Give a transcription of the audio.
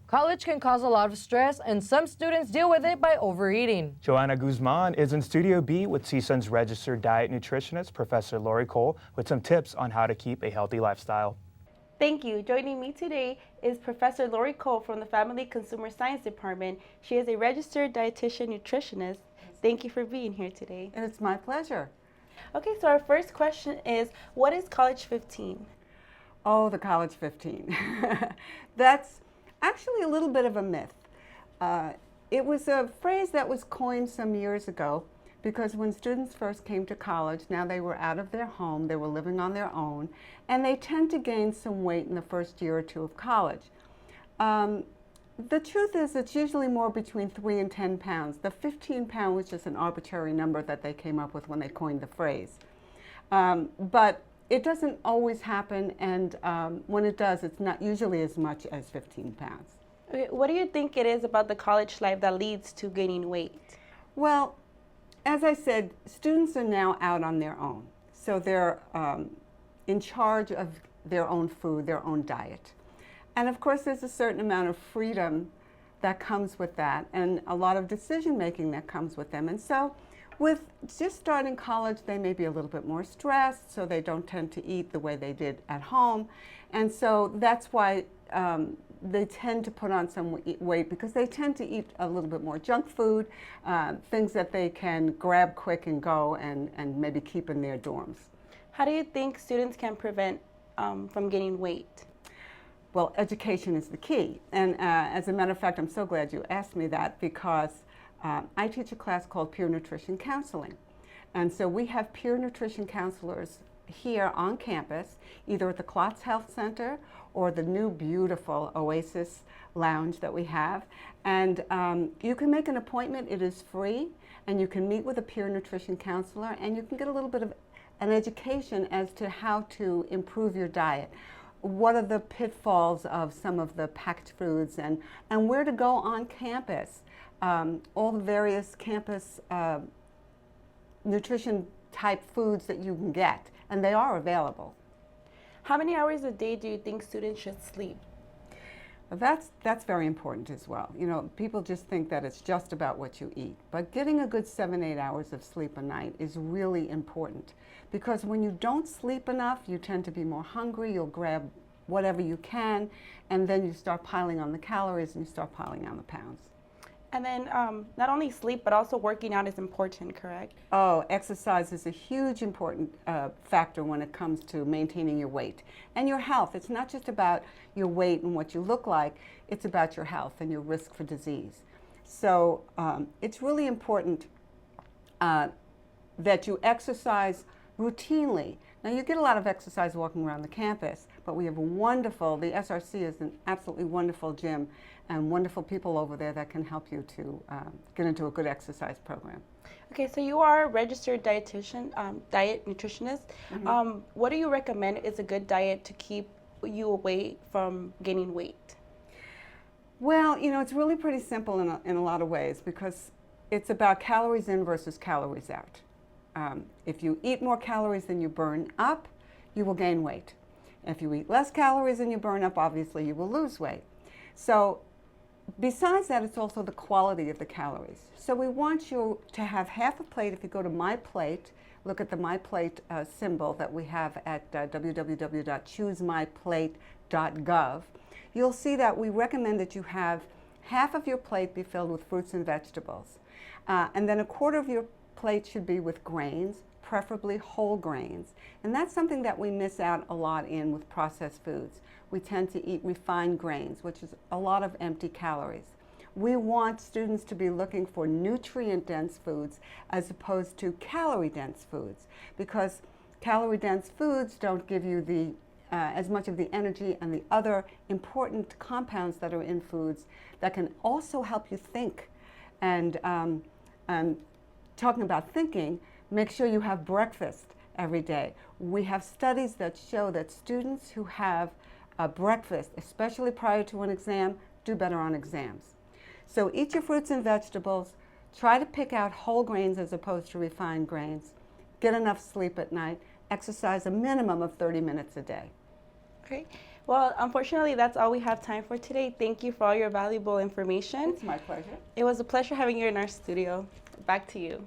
College can cause a lot of stress, and some students deal with it by overeating. Joanna Guzman is in Studio B with CSUN's registered diet nutritionist, Professor Lori Cole, with some tips on how to keep a healthy lifestyle. Thank you. Joining me today is Professor Lori Cole from the Family Consumer Science Department. She is a registered dietitian nutritionist. Thank you for being here today. And it's my pleasure. Okay, so our first question is, what is College 15? Oh, the College 15. That's actually a little bit of a myth. It was a phrase that was coined some years ago because when students first came to college, now they were out of their home, they were living on their own, and they tend to gain some weight in the first year or two of college. The truth is it's usually more between 3 and 10 pounds. The 15 pound was just an arbitrary number that they came up with when they coined the phrase. But it doesn't always happen, and when it does, it's not usually as much as 15 pounds. Okay, what do you think it is about the college life that leads to gaining weight? Well, as I said, students are now out on their own. So they're in charge of their own food, their own diet. And of course, there's a certain amount of freedom that comes with that and a lot of decision making that comes with them. And so with just starting college, they may be a little bit more stressed, so they don't tend to eat the way they did at home. And so that's why they tend to put on some weight, because they tend to eat a little bit more junk food, things that they can grab quick and go and maybe keep in their dorms. How do you think students can prevent from gaining weight? Well, education is the key. And as a matter of fact, I'm so glad you asked me that, because I teach a class called Peer Nutrition Counseling. And so we have peer nutrition counselors here on campus, either at the Klotz Health Center or the new beautiful Oasis Lounge that we have. And you can make an appointment. It is free, and you can meet with a peer nutrition counselor, and you can get a little bit of an education as to how to improve your diet. What are the pitfalls of some of the packaged foods, and where to go on campus. All the various campus nutrition type foods that you can get, and they are available. How many hours a day do you think students should sleep? That's very important as well. You know, people just think that it's just about what you eat, but getting a good 7-8 hours of sleep a night is really important, because when you don't sleep enough, you tend to be more hungry, you'll grab whatever you can, and then you start piling on the calories and you start piling on the pounds. And then not only sleep, but also working out is important, correct? Oh, exercise is a huge important factor when it comes to maintaining your weight and your health. It's not just about your weight and what you look like, it's about your health and your risk for disease. So it's really important that you exercise routinely. Now, you get a lot of exercise walking around the campus, but we have the SRC is an absolutely wonderful gym and wonderful people over there that can help you to get into a good exercise program. Okay, so you are a registered dietitian, diet nutritionist. Mm-hmm. What do you recommend is a good diet to keep you away from gaining weight? Well, you know, it's really pretty simple in a lot of ways, because it's about calories in versus calories out. If you eat more calories than you burn up, you will gain weight. If you eat less calories than you burn up, obviously you will lose weight. So besides that, it's also the quality of the calories. So we want you to have half a plate. If you go to My Plate, look at the My Plate symbol that we have at www.choosemyplate.gov, you'll see that we recommend that you have half of your plate be filled with fruits and vegetables. And then a quarter of your plate should be with grains, preferably whole grains. And that's something that we miss out a lot in with processed foods. We tend to eat refined grains, which is a lot of empty calories. We want students to be looking for nutrient-dense foods as opposed to calorie-dense foods, because calorie-dense foods don't give you as much of the energy and the other important compounds that are in foods that can also help you think. And talking about thinking, make sure you have breakfast every day. We have studies that show that students who have a breakfast, especially prior to an exam, do better on exams. So eat your fruits and vegetables, try to pick out whole grains as opposed to refined grains, get enough sleep at night, exercise a minimum of 30 minutes a day. Okay. Well, unfortunately, that's all we have time for today. Thank you for all your valuable information. It's my pleasure. It was a pleasure having you in our studio. Back to you.